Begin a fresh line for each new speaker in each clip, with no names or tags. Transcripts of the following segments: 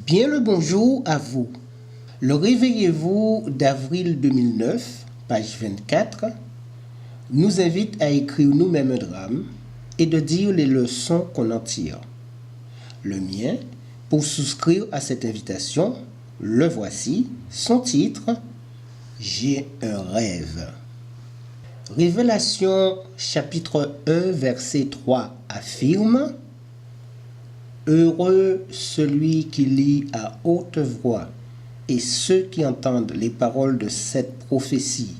Bien le bonjour à vous. Le Réveillez-vous d'avril 2009, page 24, nous invite à écrire nous-mêmes un drame et de dire les leçons qu'on en tire. Le mien, pour souscrire à cette invitation, le voici, son titre, J'ai un rêve. Révélation chapitre 1, verset 3 affirme « Heureux celui qui lit à haute voix et ceux qui entendent les paroles de cette prophétie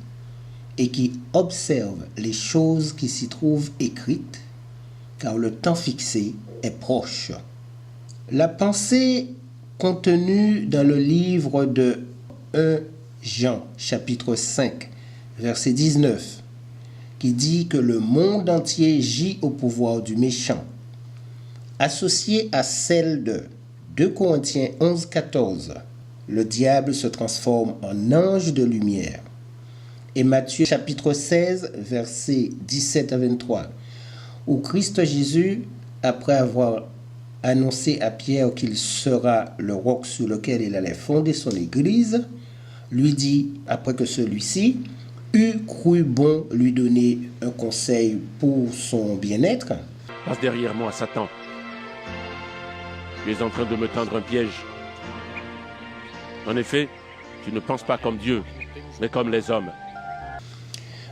et qui observent les choses qui s'y trouvent écrites, car le temps fixé est proche. » La pensée contenue dans le livre de 1 Jean, chapitre 5, verset 19, qui dit que le monde entier gît au pouvoir du méchant, associée à celle de 2 Corinthiens 11, 14, le diable se transforme en ange de lumière, et Matthieu chapitre 16, versets 17 à 23, où Christ Jésus, après avoir annoncé à Pierre qu'il sera le roc sur lequel il allait fonder son église, lui dit, après que celui-ci eut cru bon lui donner un conseil pour son bien-être.
Passe derrière moi, Satan. Tu es en train de me tendre un piège. En effet, tu ne penses pas comme Dieu, mais comme les hommes.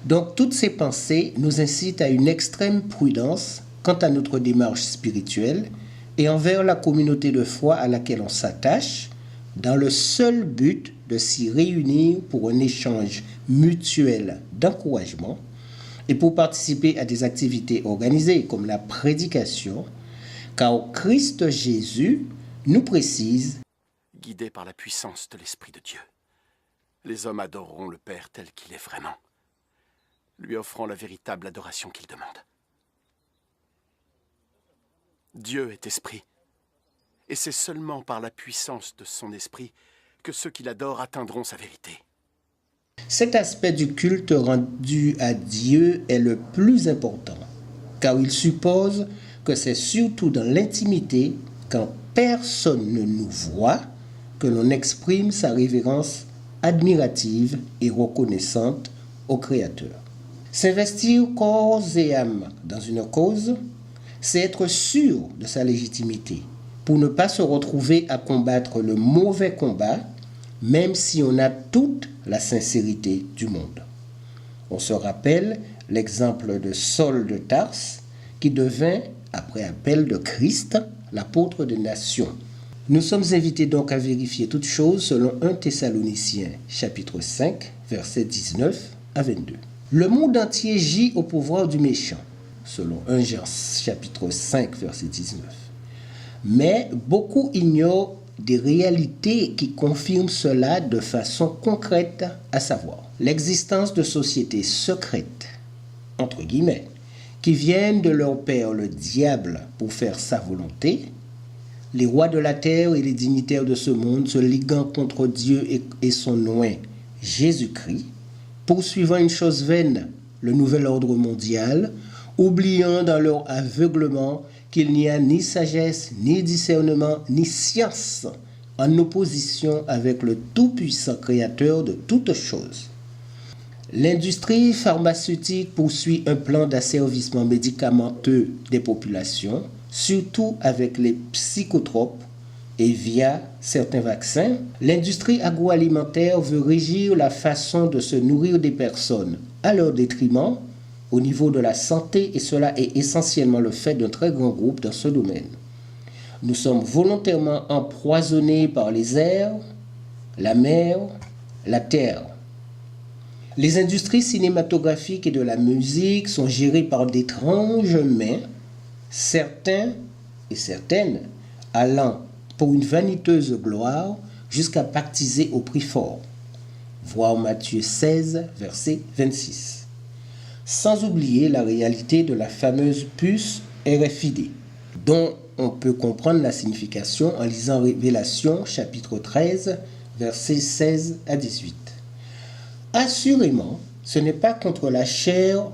Donc, toutes ces pensées nous incitent à une extrême prudence quant à notre démarche spirituelle et envers la communauté de foi à laquelle on s'attache, dans le seul but de s'y réunir pour un échange mutuel d'encouragement et pour participer à des activités organisées comme la prédication, car Christ Jésus nous précise
« Guidés par la puissance de l'Esprit de Dieu, les hommes adoreront le Père tel qu'il est vraiment, lui offrant la véritable adoration qu'il demande. Dieu est esprit, et c'est seulement par la puissance de son esprit que ceux qui l'adorent atteindront sa vérité. »
Cet aspect du culte rendu à Dieu est le plus important, car il suppose que c'est surtout dans l'intimité, quand personne ne nous voit, que l'on exprime sa révérence admirative et reconnaissante au Créateur. S'investir corps et âme dans une cause, c'est être sûr de sa légitimité, pour ne pas se retrouver à combattre le mauvais combat, même si on a toute la sincérité du monde. On se rappelle l'exemple de Saul de Tarse, qui devint, après appel de Christ, l'apôtre des nations. Nous sommes invités donc à vérifier toutes choses selon 1 Thessaloniciens, chapitre 5, versets 19 à 22. Le monde entier gît au pouvoir du méchant, selon 1 Jean, chapitre 5, verset 19. Mais beaucoup ignorent des réalités qui confirment cela de façon concrète, à savoir l'existence de sociétés secrètes, entre guillemets, qui viennent de leur père le diable pour faire sa volonté, les rois de la terre et les dignitaires de ce monde se liguant contre Dieu et son oint, Jésus-Christ, poursuivant une chose vaine, le nouvel ordre mondial, oubliant dans leur aveuglement qu'il n'y a ni sagesse, ni discernement, ni science en opposition avec le tout-puissant créateur de toutes choses. L'industrie pharmaceutique poursuit un plan d'asservissement médicamenteux des populations, surtout avec les psychotropes et via certains vaccins. L'industrie agroalimentaire veut régir la façon de se nourrir des personnes à leur détriment au niveau de la santé, et cela est essentiellement le fait d'un très grand groupe dans ce domaine. Nous sommes volontairement empoisonnés par les airs, la mer, la terre. Les industries cinématographiques et de la musique sont gérées par d'étranges mains, certains et certaines allant pour une vaniteuse gloire jusqu'à pactiser au prix fort. Voir Matthieu 16, verset 26. Sans oublier la réalité de la fameuse puce RFID, dont on peut comprendre la signification en lisant Révélation chapitre 13, versets 16 à 18. Assurément, ce n'est pas contre la chair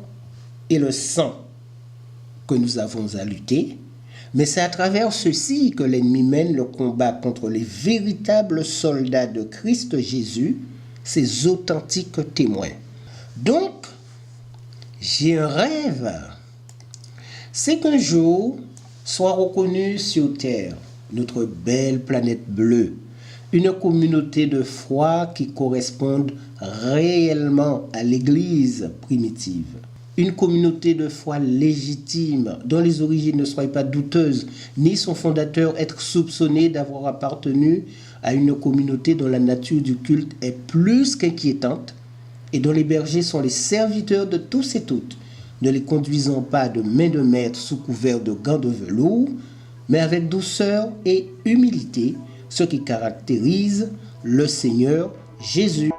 et le sang que nous avons à lutter, Mais c'est à travers ceci que l'ennemi mène le combat contre les véritables soldats de Christ Jésus, ses authentiques témoins. Donc, j'ai un rêve, c'est qu'un jour soit reconnue sur Terre, notre belle planète bleue, une communauté de foi qui corresponde réellement à l'Église primitive. Une communauté de foi légitime, dont les origines ne soient pas douteuses, ni son fondateur être soupçonné d'avoir appartenu à une communauté dont la nature du culte est plus qu'inquiétante et dont les bergers sont les serviteurs de tous et toutes, ne les conduisant pas de main de maître sous couvert de gants de velours, mais avec douceur et humilité, ce qui caractérise le Seigneur Jésus.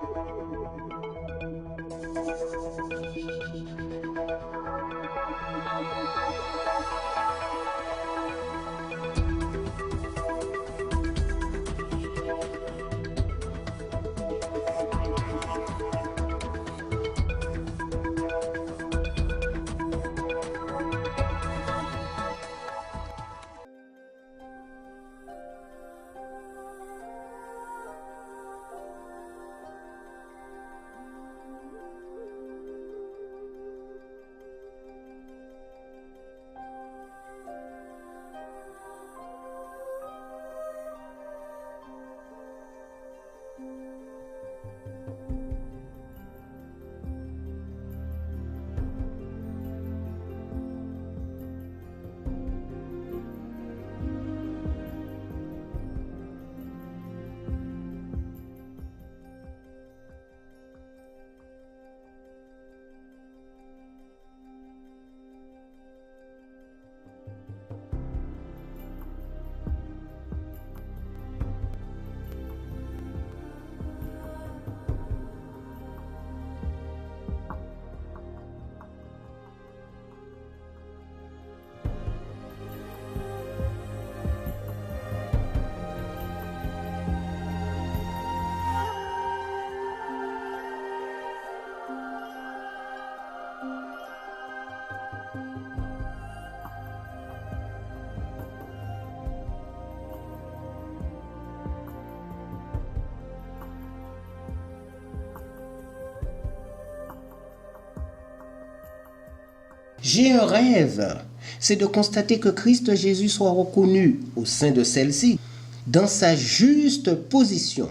J'ai un rêve, c'est de constater que Christ Jésus soit reconnu au sein de celle-ci, dans sa juste position,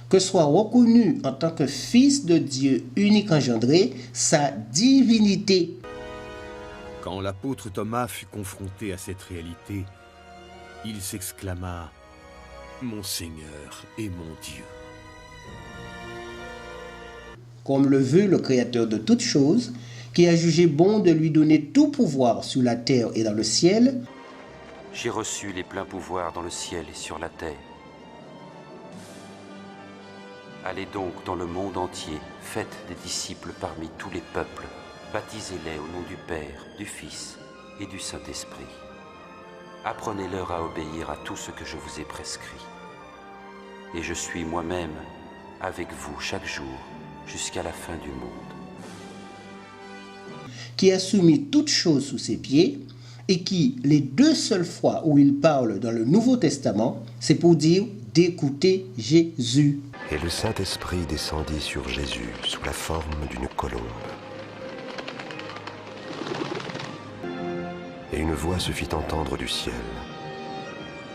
que soit reconnu en tant que Fils de Dieu unique engendré, sa divinité.
Quand l'apôtre Thomas fut confronté à cette réalité, il s'exclama « Mon Seigneur et mon Dieu ».
Comme le veut le Créateur de toutes choses, qui a jugé bon de lui donner tout pouvoir sur la terre et dans le ciel.
J'ai reçu les pleins pouvoirs dans le ciel et sur la terre. Allez donc dans le monde entier, faites des disciples parmi tous les peuples, baptisez-les au nom du Père, du Fils et du Saint-Esprit. Apprenez-leur à obéir à tout ce que je vous ai prescrit. Et je suis moi-même avec vous chaque jour jusqu'à la fin du monde.
Qui a soumis toutes choses sous ses pieds et qui, les deux seules fois où il parle dans le Nouveau Testament, c'est pour dire d'écouter Jésus.
Et le Saint-Esprit descendit sur Jésus sous la forme d'une colombe. Et une voix se fit entendre du ciel.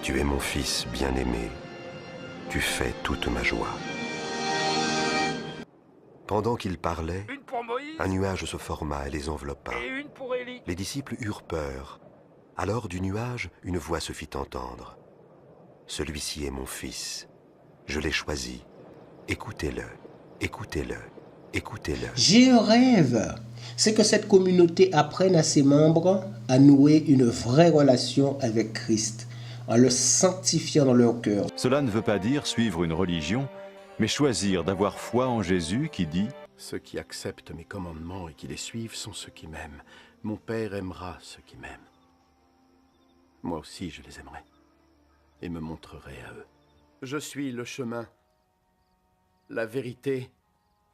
Tu es mon Fils bien-aimé, tu fais toute ma joie. Pendant qu'il parlait, un nuage se forma et les enveloppa. Les disciples eurent peur. Alors du nuage, une voix se fit entendre. Celui-ci est mon Fils. Je l'ai choisi. Écoutez-le, écoutez-le, écoutez-le.
J'ai un rêve. C'est que cette communauté apprenne à ses membres à nouer une vraie relation avec Christ, en le sanctifiant dans leur cœur.
Cela ne veut pas dire suivre une religion, mais choisir d'avoir foi en Jésus qui dit
« Ceux qui acceptent mes commandements et qui les suivent sont ceux qui m'aiment. Mon Père aimera ceux qui m'aiment. Moi aussi je les aimerai et me montrerai à eux. Je suis le chemin, la vérité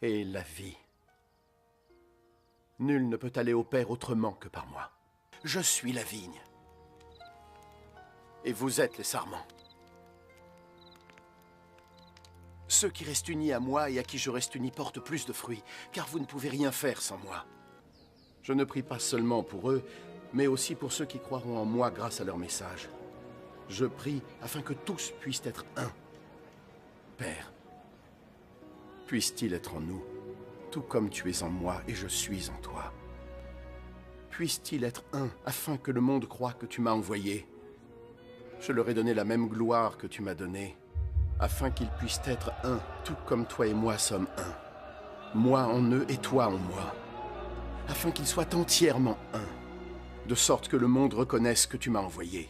et la vie. Nul ne peut aller au Père autrement que par moi. Je suis la vigne. Et vous êtes les Sarments. Ceux qui restent unis à moi et à qui je reste uni portent plus de fruits, car vous ne pouvez rien faire sans moi. Je ne prie pas seulement pour eux, mais aussi pour ceux qui croiront en moi grâce à leur message. Je prie afin que tous puissent être un. Père, puisse-t-il être en nous, tout comme tu es en moi et je suis en toi. Puisse-t-il être un, afin que le monde croie que tu m'as envoyé. Je leur ai donné la même gloire que tu m'as donnée, afin qu'ils puissent être un, tout comme toi et moi sommes un. Moi en eux et toi en moi, afin qu'ils soient entièrement un, de sorte que le monde reconnaisse que tu m'as envoyé,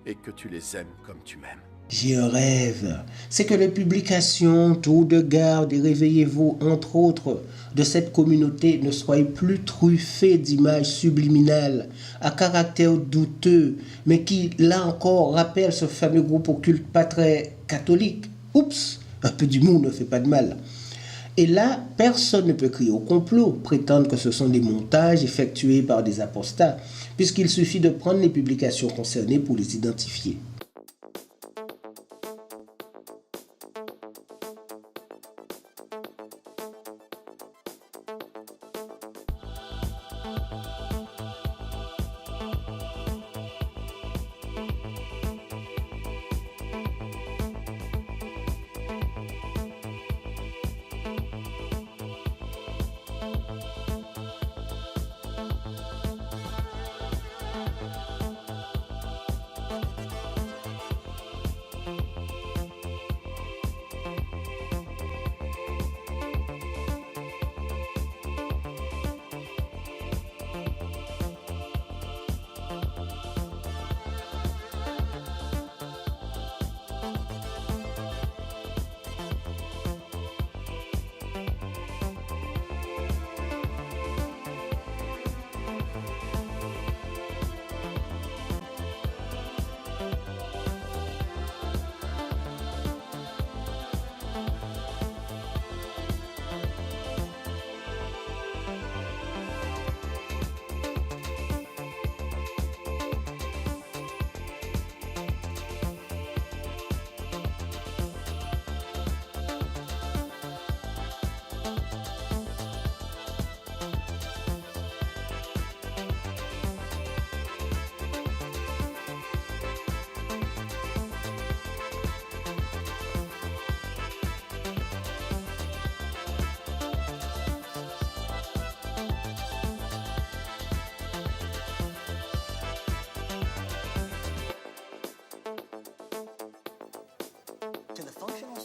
et que tu les aimes comme tu m'aimes.
J'ai un rêve, c'est que les publications, tours de garde et réveillez-vous, entre autres, de cette communauté ne soient plus truffées d'images subliminales à caractère douteux, mais qui, là encore, rappellent ce fameux groupe occulte pas très catholique. Oups, un peu d'humour ne fait pas de mal. Et là, personne ne peut crier au complot, prétendre que ce sont des montages effectués par des apostats, puisqu'il suffit de prendre les publications concernées pour les identifier.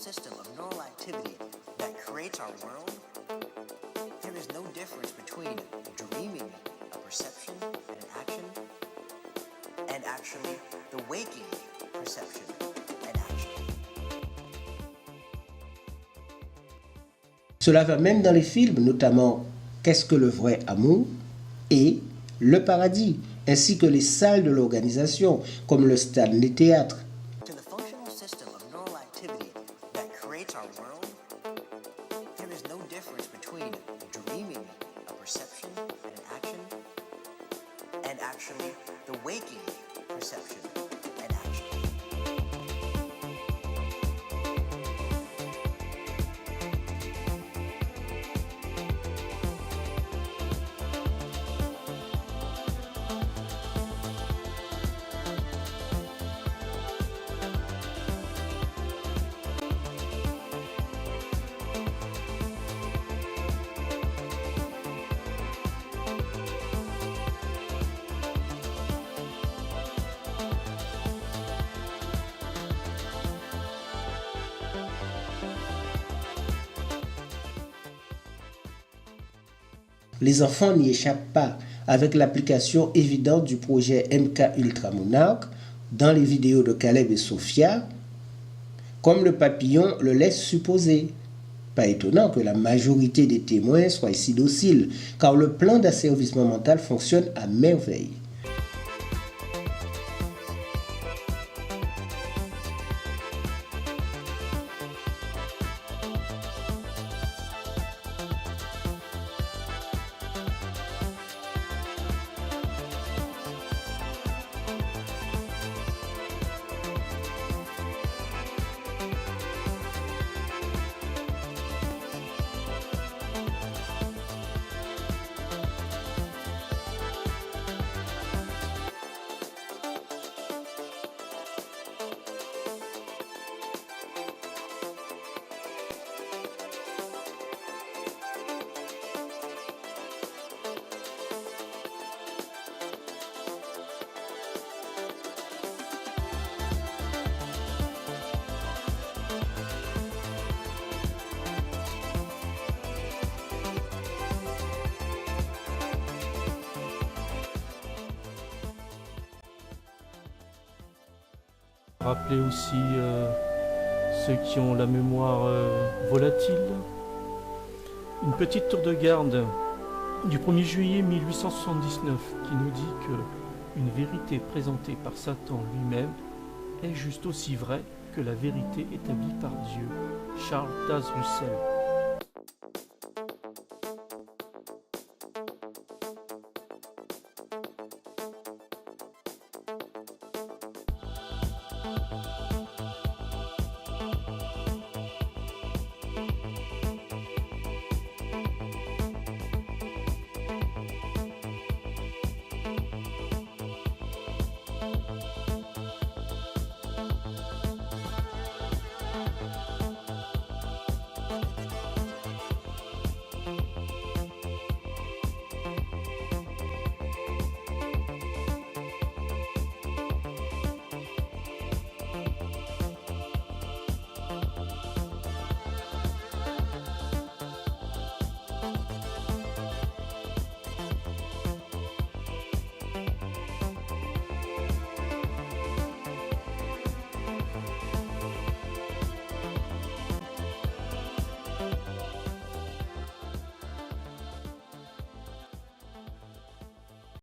System of neural activity that creates our world, there is no difference between dreaming a perception and an action, and actually the waking perception and action.
Cela va même dans les films, notamment Qu'est-ce que le vrai amour et Le Paradis, ainsi que les salles de l'organisation, comme le stade des théâtres. Les enfants n'y échappent pas avec l'application évidente du projet MK Ultra Monarch dans les vidéos de Caleb et Sophia, comme le papillon le laisse supposer. Pas étonnant que la majorité des témoins soient si dociles, car le plan d'asservissement mental fonctionne à merveille.
Rappelez aussi ceux qui ont la mémoire volatile. Une petite tour de garde du 1er juillet 1879 qui nous dit que une vérité présentée par Satan lui-même est juste aussi vraie que la vérité établie par Dieu. Charles Taze Russell.